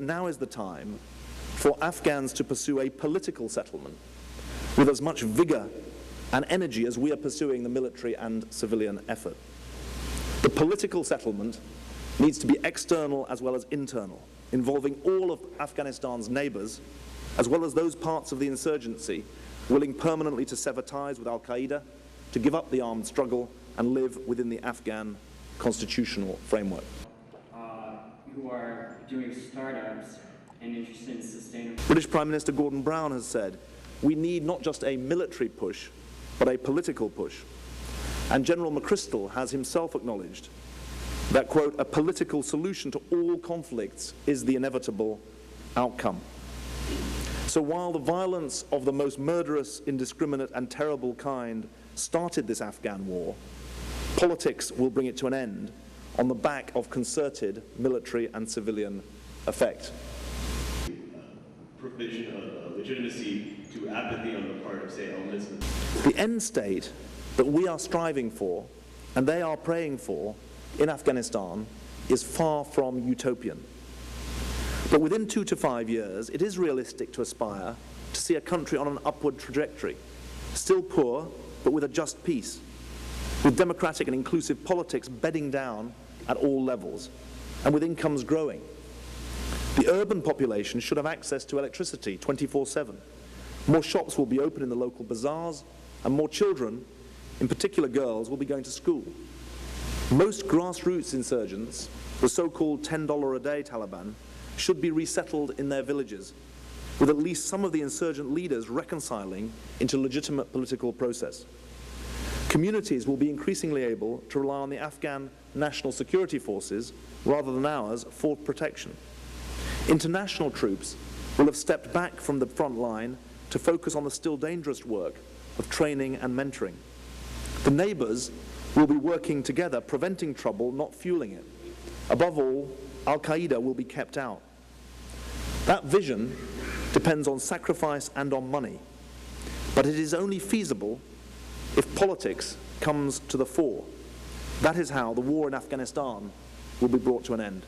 Now is the time for Afghans to pursue a political settlement with as much vigour and energy as we are pursuing the military and civilian effort. The political settlement needs to be external as well as internal, involving all of Afghanistan's neighbours, as well as those parts of the insurgency willing permanently to sever ties with al-Qaida, to give up the armed struggle and live within the Afghan constitutional framework. Who are doing startups and interested in sustainable... British Prime Minister Gordon Brown has said, we need not just a military push, but a political push. And General McChrystal has himself acknowledged that, quote, a political solution to all conflicts is the inevitable outcome. So while the violence of the most murderous, indiscriminate and terrible kind started this Afghan war, politics will bring it to an end on the back of concerted military and civilian effect. Provision of legitimacy to apathy on the part of, say, elements. The end state that we are striving for, and they are praying for, in Afghanistan is far from utopian. But within 2 to 5 years, it is realistic to aspire to see a country on an upward trajectory, still poor, but with a just peace, with democratic and inclusive politics bedding down at all levels, and with incomes growing. The urban population should have access to electricity 24/7. More shops will be open in the local bazaars, and more children, in particular girls, will be going to school. Most grassroots insurgents, the so-called $10 a day Taliban, should be resettled in their villages, with at least some of the insurgent leaders reconciling into legitimate political process. Communities will be increasingly able to rely on the Afghan national security forces rather than ours for protection. International troops will have stepped back from the front line to focus on the still dangerous work of training and mentoring. The neighbours will be working together, preventing trouble, not fueling it. Above all, al-Qaida will be kept out. That vision depends on sacrifice and on money, but it is only feasible if politics comes to the fore. That is how the war in Afghanistan will be brought to an end.